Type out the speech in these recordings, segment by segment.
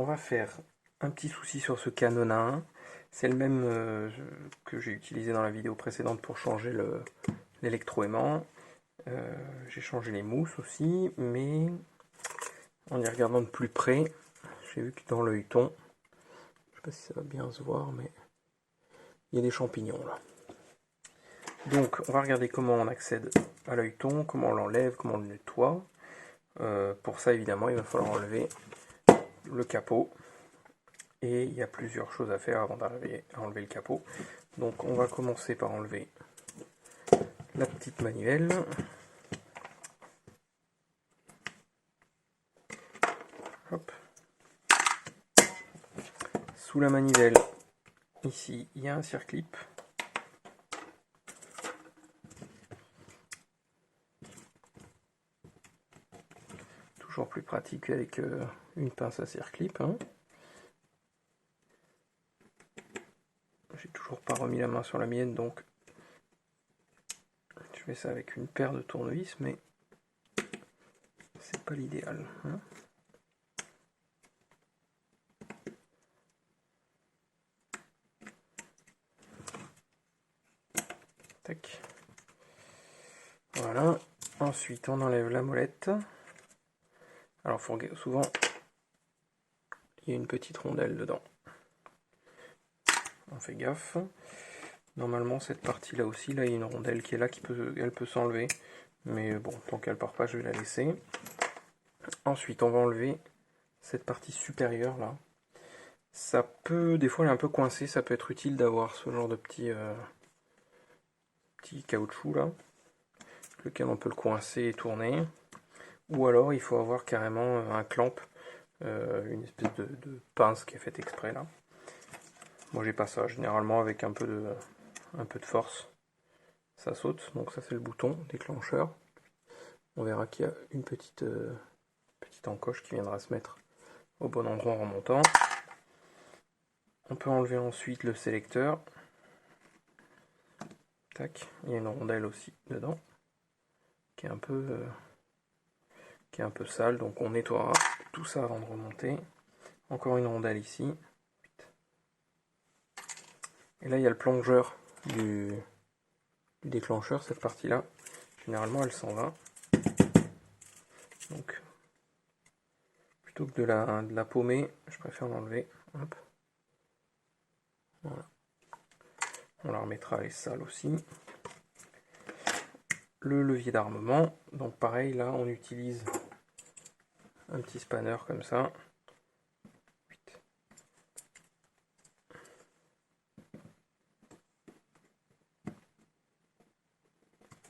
on va faire un petit souci sur ce Canon A1. C'est le même que j'ai utilisé dans la vidéo précédente pour changer l'électroaimant. J'ai changé les mousses aussi, mais en y regardant de plus près, j'ai vu que dans l'œilleton, je sais pas si ça va bien se voir, mais il y a des champignons là. Donc on va regarder comment on accède à l'œilleton, comment on l'enlève, comment on le nettoie. Pour ça évidemment il va falloir enlever le capot. Et il y a plusieurs choses à faire avant d'arriver à enlever le capot. Donc on va commencer par enlever la petite manivelle. Hop. Sous la manivelle, ici, il y a un circlip. Toujours plus pratique avec une pince à circlip. Hein. J'ai toujours pas remis la main sur la mienne, donc je fais ça avec une paire de tournevis, mais c'est pas l'idéal. Hein. Tac. Voilà. Ensuite, on enlève la molette. Alors, souvent, il y a une petite rondelle dedans. On fait gaffe. Normalement, cette partie-là aussi, là, il y a une rondelle qui est là, elle peut s'enlever. Mais bon, tant qu'elle part pas, je vais la laisser. Ensuite, on va enlever cette partie supérieure, là. Ça peut, des fois, elle est un peu coincée. Ça peut être utile d'avoir ce genre de petit caoutchouc, là, lequel on peut le coincer et tourner. Ou alors, il faut avoir carrément un clamp, une espèce de pince qui est faite exprès, là. Moi, j'ai pas ça. Généralement, avec un peu de force, ça saute. Donc ça, c'est le bouton déclencheur. On verra qu'il y a une petite encoche qui viendra se mettre au bon endroit en remontant. On peut enlever ensuite le sélecteur. Tac, il y a une rondelle aussi dedans qui est un peu sale, donc on nettoiera tout ça avant de remonter. Encore une rondelle ici. Et là, il y a le plongeur du déclencheur, cette partie-là. Généralement, elle s'en va. Donc, plutôt que de la paumer, je préfère l'enlever. Hop. Voilà. On la remettra à les sales aussi. Le levier d'armement. Donc pareil, là, on utilise un petit spanner comme ça.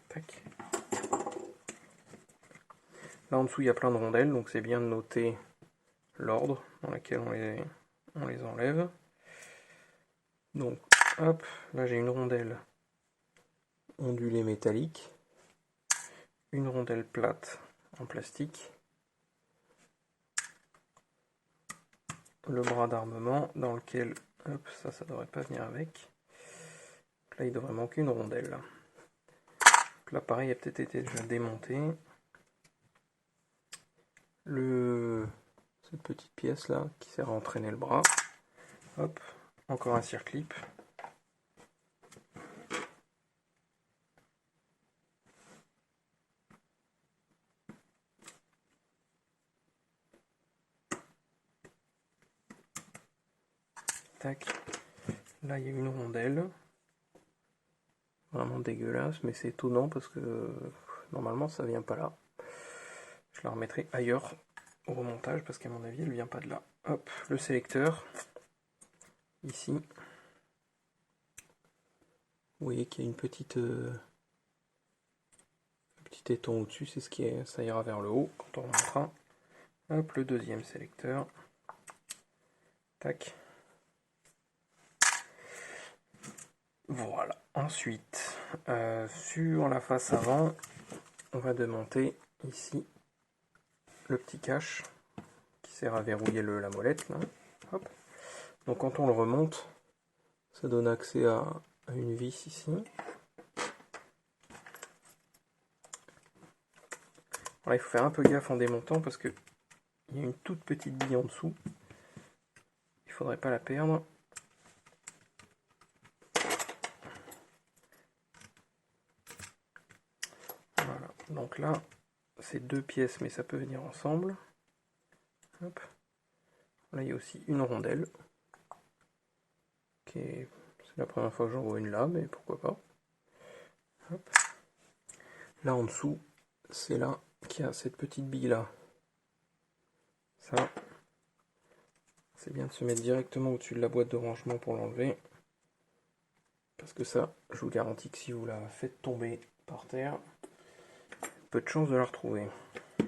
Tac. Là en dessous il y a plein de rondelles, donc c'est bien de noter l'ordre dans lequel on les enlève. Donc hop, là j'ai une rondelle ondulée métallique, une rondelle plate en plastique, le bras d'armement dans lequel, hop, ça devrait pas venir avec. Donc là il devrait manquer une rondelle. Donc là pareil, il a peut-être été déjà démonté. Cette petite pièce là qui sert à entraîner le bras. Hop, encore un circlip. Tac. Là il y a une rondelle. Vraiment dégueulasse, mais c'est étonnant parce que normalement ça vient pas là. Je la remettrai ailleurs au remontage parce qu'à mon avis elle vient pas de là. Hop, le sélecteur. Ici. Vous voyez qu'il y a une petite un petit éton au-dessus, c'est ça ira vers le haut quand on remontera. Hop, le deuxième sélecteur. Tac. Voilà. Ensuite, sur la face avant, on va démonter ici le petit cache qui sert à verrouiller la molette. Là. Hop. Donc quand on le remonte, ça donne accès à une vis ici. Alors, il faut faire un peu gaffe en démontant parce que il y a une toute petite bille en dessous faudrait pas la perdre. Voilà, donc là, c'est 2 pièces, mais ça peut venir ensemble. Hop. Là, il y a aussi une rondelle. C'est la première fois que j'en vois une là, mais pourquoi pas. Hop. Là en dessous, c'est là qu'il y a cette petite bille là. Ça, c'est bien de se mettre directement au-dessus de la boîte de rangement pour l'enlever. Parce que ça, je vous garantis que si vous la faites tomber par terre, peu de chance de la retrouver. Elle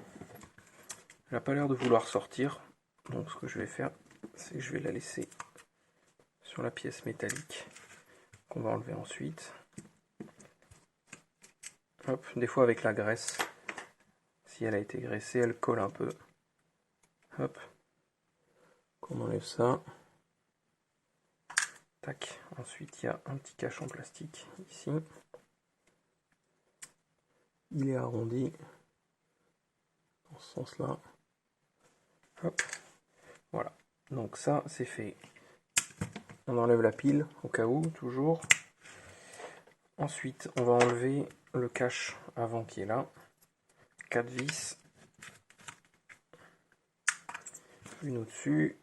n'a pas l'air de vouloir sortir. Donc ce que je vais faire, c'est que je vais la laisser sur la pièce métallique qu'on va enlever ensuite. Hop, des fois avec la graisse, si elle a été graissée, elle colle un peu. Hop, qu'on enlève ça. Tac, ensuite il y a un petit cache en plastique ici. Il est arrondi dans ce sens-là. Hop, voilà. Donc ça, c'est fait. On enlève la pile au cas où, toujours. Ensuite, on va enlever le cache avant qui est là. 4 vis. Une au-dessus.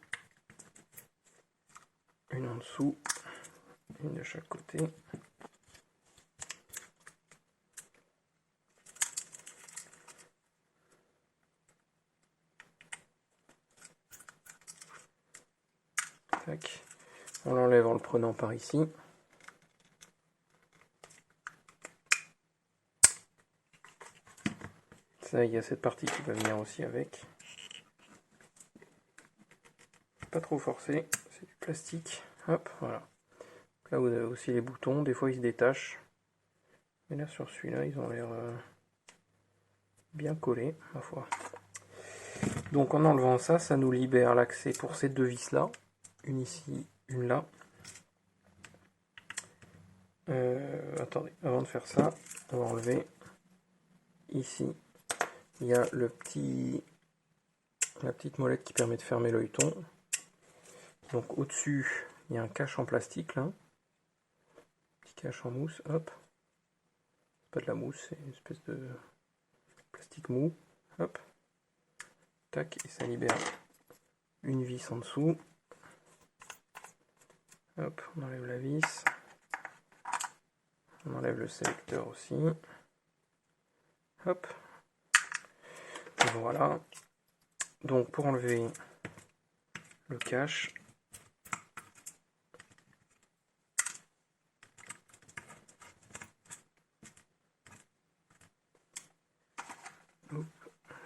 Une en dessous. Une de chaque côté. Tac. On l'enlève en le prenant par ici. Ça, il y a cette partie qui va venir aussi avec. Pas trop forcé, c'est du plastique. Hop, voilà. Là, vous avez aussi les boutons. Des fois, ils se détachent. Mais là, sur celui-là, ils ont l'air bien collés, ma foi. Donc, en enlevant ça, ça nous libère l'accès pour ces 2 vis-là. Une ici, une là. Attendez, avant de faire ça, on va enlever ici. Il y a la petite molette qui permet de fermer l'œilleton. Donc au-dessus, il y a un cache en plastique là. Petit cache en mousse, hop. C'est pas de la mousse, c'est une espèce de plastique mou. Hop. Tac, et ça libère une vis en dessous. Hop, on enlève la vis. On enlève le sélecteur aussi. Hop. Voilà. Donc pour enlever le cache,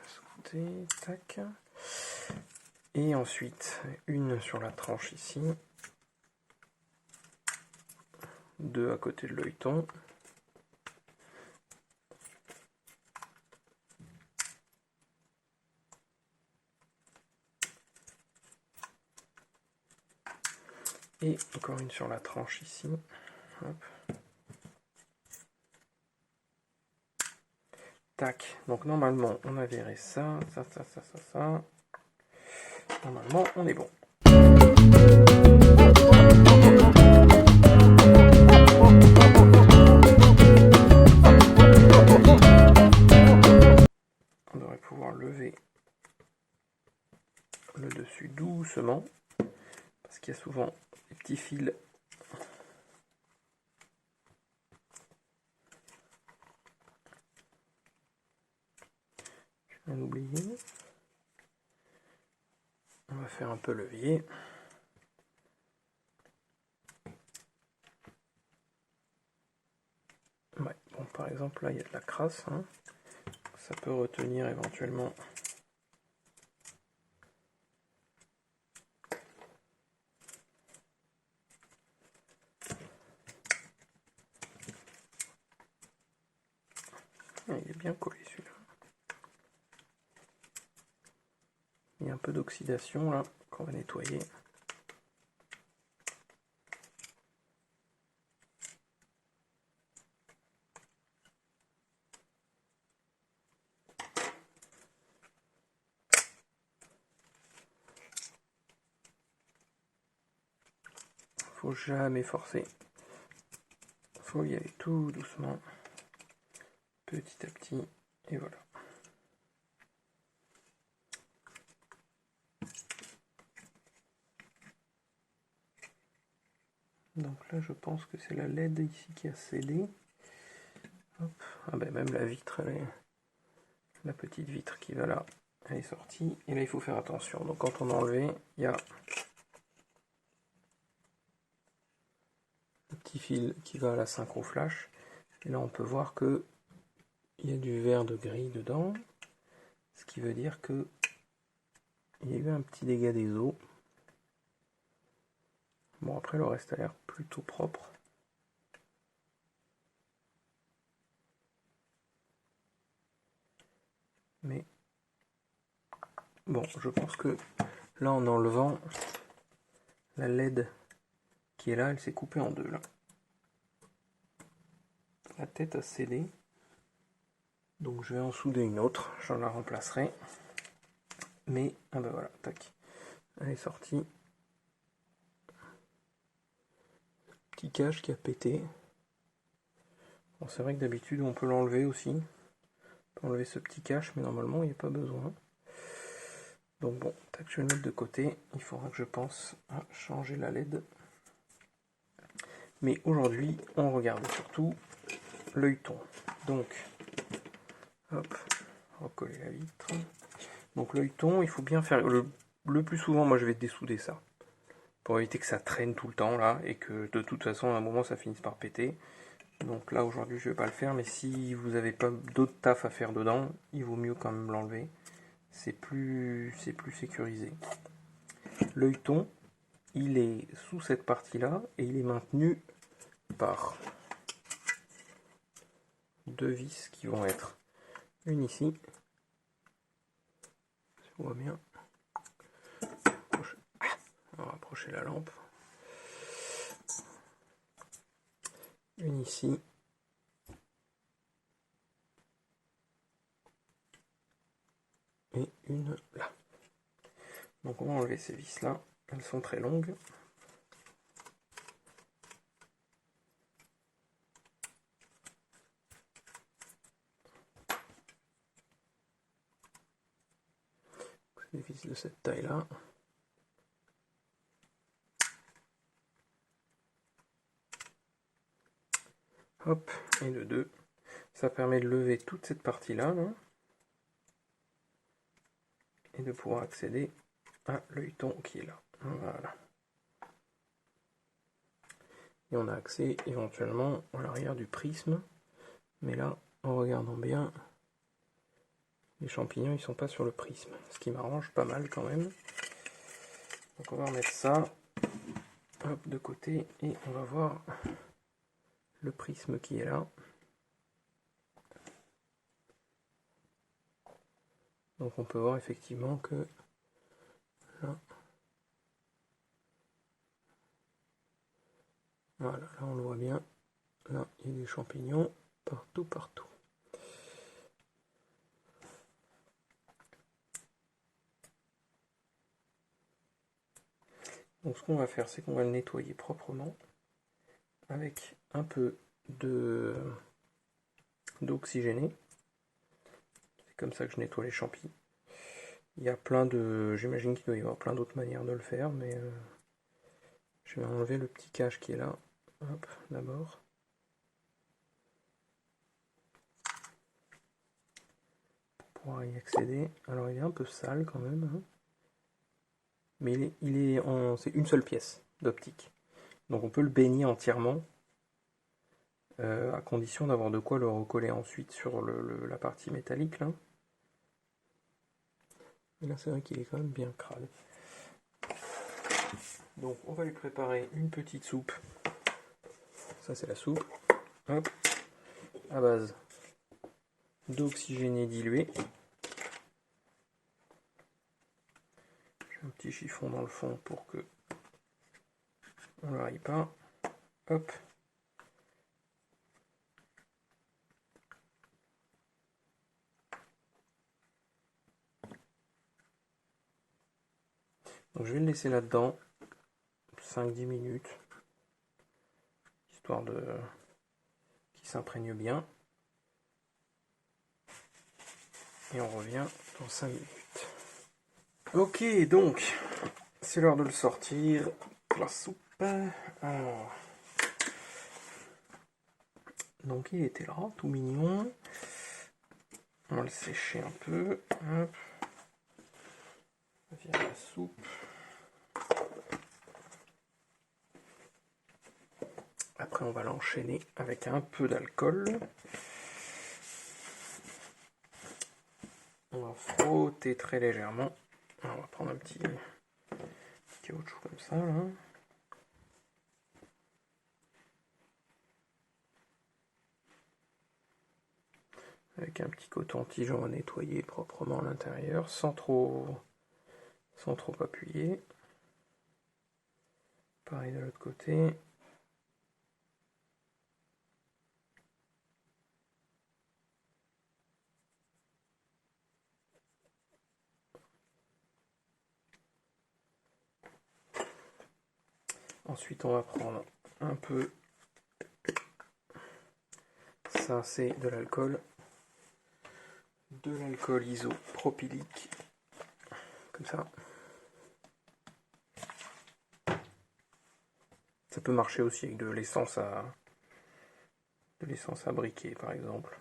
sauter, tac. Et ensuite une sur la tranche ici. 2 à côté de l'œilleton. Et encore une sur la tranche ici. Hop. Tac. Donc normalement, on a viré ça. Normalement, on est bon. On devrait pouvoir lever le dessus doucement. Parce qu'il y a souvent des petits fils. Je viens d'oublier. On va faire un peu levier. Ouais, bon, par exemple, là, il y a de la crasse. Hein. Ça peut retenir éventuellement. Il est bien collé celui-là. Il y a un peu d'oxydation là qu'on va nettoyer. faut jamais forcer. Faut y aller tout doucement, petit à petit, et voilà. Donc là, je pense que c'est la LED ici qui a cédé. Hop. Ah ben même la vitre, la petite vitre qui va là, elle est sortie. Et là, il faut faire attention. Donc quand on a enlevé, il y a le petit fil qui va à la synchro flash. Et là, on peut voir que il y a du vert de gris dedans, ce qui veut dire que il y a eu un petit dégât des eaux. Bon, après, le reste a l'air plutôt propre. Mais bon, je pense que là, en enlevant la LED qui est là, elle s'est coupée en deux là. La tête a cédé. Donc je vais en souder une autre, j'en la remplacerai. Mais, ah ben voilà, tac. Elle est sortie. Petit cache qui a pété. Bon, c'est vrai que d'habitude on peut l'enlever aussi. On peut enlever ce petit cache, mais normalement il n'y a pas besoin. Donc bon, tac, je vais le mettre de côté. Il faudra que je pense à changer la LED. Mais aujourd'hui, on regarde surtout l'œilleton. Donc, hop, recoller la vitre. Donc l'œilleton, il faut bien faire... Le plus souvent, moi je vais dessouder ça. Pour éviter que ça traîne tout le temps là, et que de toute façon, à un moment, ça finisse par péter. Donc là, aujourd'hui, je vais pas le faire, mais si vous n'avez pas d'autres taf à faire dedans, il vaut mieux quand même l'enlever. C'est plus sécurisé. L'œilleton, il est sous cette partie-là, et il est maintenu par deux vis qui vont être une ici, si on voit bien, on va rapprocher la lampe, une ici, et une là. Donc on va enlever ces vis là, elles sont très longues. Des vis de cette taille là. Hop, et de deux. Ça permet de lever toute cette partie-là, là, et de pouvoir accéder à l'œilleton qui est là. Voilà. Et on a accès éventuellement à l'arrière du prisme. Mais là, en regardant bien, les champignons ils sont pas sur le prisme. Ce qui m'arrange pas mal quand même. Donc on va remettre ça hop, de côté et on va voir le prisme qui est là. Donc on peut voir effectivement que là, voilà, là on le voit bien. Là, il y a des champignons partout, partout. Donc ce qu'on va faire, c'est qu'on va le nettoyer proprement avec un peu d'eau oxygénée. C'est comme ça que je nettoie les champis. Il y a plein de... J'imagine qu'il doit y avoir plein d'autres manières de le faire, mais je vais enlever le petit cache qui est là. Hop, d'abord. Pour pouvoir y accéder. Alors il est un peu sale quand même. Hein. Mais c'est une seule pièce d'optique. Donc on peut le baigner entièrement. À condition d'avoir de quoi le recoller ensuite sur la partie métallique là. Et là c'est vrai qu'il est quand même bien crade. Donc on va lui préparer une petite soupe. Ça c'est la soupe. Hop. À base d'eau oxygénée diluée. J'ai un petit chiffon dans le fond pour que on ne raille pas. Hop. Donc je vais le laisser là-dedans 5-10 minutes. histoire de qu'il s'imprègne bien. Et on revient dans 5 minutes. Ok, donc, c'est l'heure de le sortir. La soupe. Alors, donc il était là, tout mignon. On va le sécher un peu. Hop. Via la soupe. Après, on va l'enchaîner avec un peu d'alcool. On va frotter très légèrement. Alors, on va prendre un petit caoutchouc comme ça, là. Avec un petit coton-tige, on va nettoyer proprement l'intérieur, sans trop appuyer. Pareil de l'autre côté. Ensuite, on va prendre un peu. Ça, c'est de l'alcool. De l'alcool isopropylique. Comme ça. Ça peut marcher aussi avec de l'essence à briquet, par exemple.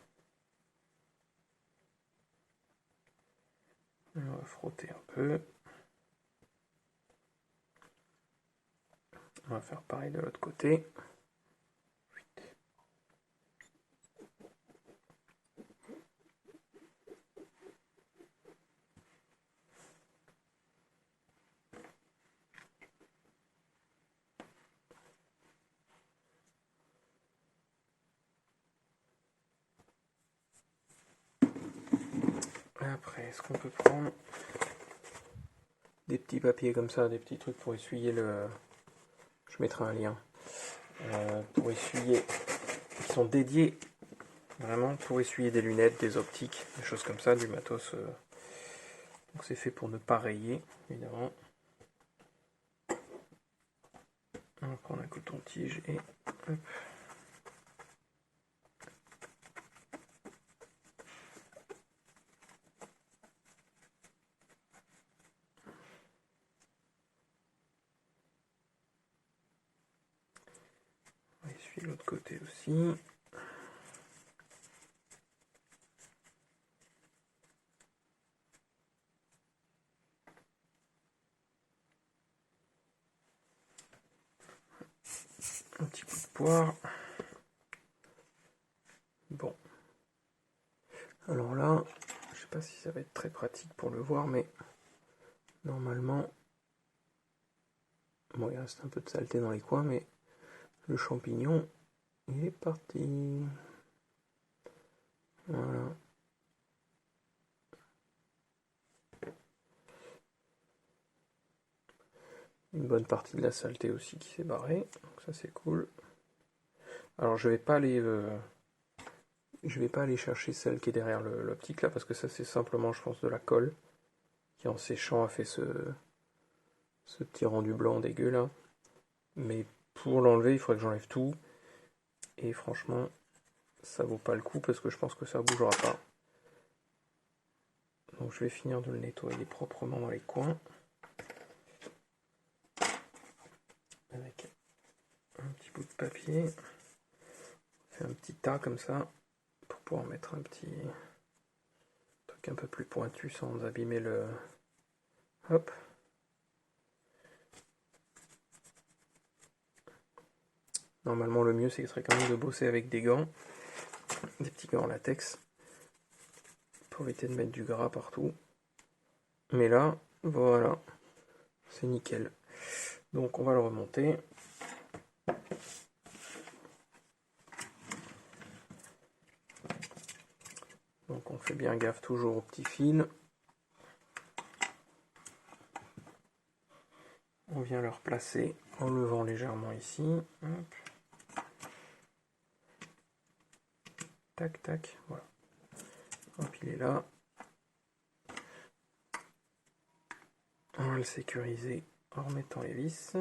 On va frotter un peu. On va faire pareil de l'autre côté. Après, est-ce qu'on peut prendre des petits papiers comme ça, des petits trucs pour essuyer le... Je mettrai un lien. Pour essuyer... Qui sont dédiés vraiment pour essuyer des lunettes, des optiques, des choses comme ça, du matos. Donc c'est fait pour ne pas rayer, évidemment. On va prendre un coton-tige et... Hop. On essuie l'autre côté aussi. Un petit coup de poire. Bon. Alors là, je sais pas si ça va être très pratique pour le voir, mais normalement, bon, il reste un peu de saleté dans les coins, mais le champignon, il est parti. Voilà. Une bonne partie de la saleté aussi qui s'est barrée, donc ça c'est cool. Alors je vais pas aller chercher celle qui est derrière l'optique là, parce que ça c'est simplement, je pense, de la colle qui en séchant a fait ce petit rendu blanc dégueu là. Mais pour l'enlever, il faudrait que j'enlève tout. Et franchement, ça vaut pas le coup parce que je pense que ça bougera pas. Donc je vais finir de le nettoyer proprement dans les coins. Avec un petit bout de papier. On fait un petit tas comme ça pour pouvoir mettre un petit truc un peu plus pointu sans abîmer le... Hop. Normalement le mieux c'est quand même de bosser avec des gants. Des petits gants en latex. Pour éviter de mettre du gras partout. Mais là, voilà. C'est nickel. Donc on va le remonter. Donc on fait bien gaffe toujours au petit fil. On vient le replacer en levant légèrement ici. Hop. Tac, tac, voilà. Hop, il est là. On va le sécuriser en remettant les vis.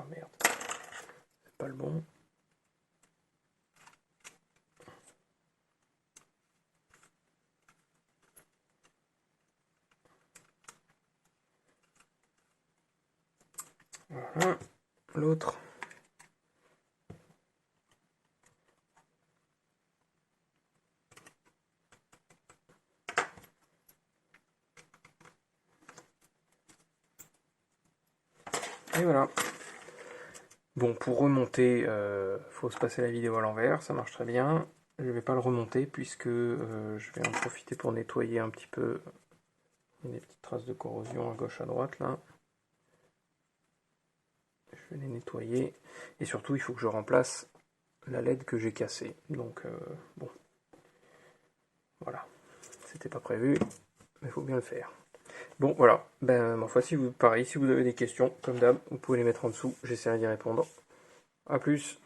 Ah merde, c'est pas le bon. Voilà, l'autre. Et voilà. Bon, pour remonter, faut se passer la vidéo à l'envers, ça marche très bien. Je ne vais pas le remonter puisque je vais en profiter pour nettoyer un petit peu. Il y a des petites traces de corrosion à gauche à droite là. Je vais les nettoyer. Et surtout, il faut que je remplace la LED que j'ai cassée. Donc, bon. Voilà. C'était pas prévu, mais il faut bien le faire. Bon, voilà. Ben, ma foi, pareil, si vous avez des questions, comme d'hab, vous pouvez les mettre en dessous. J'essaierai d'y répondre. A plus.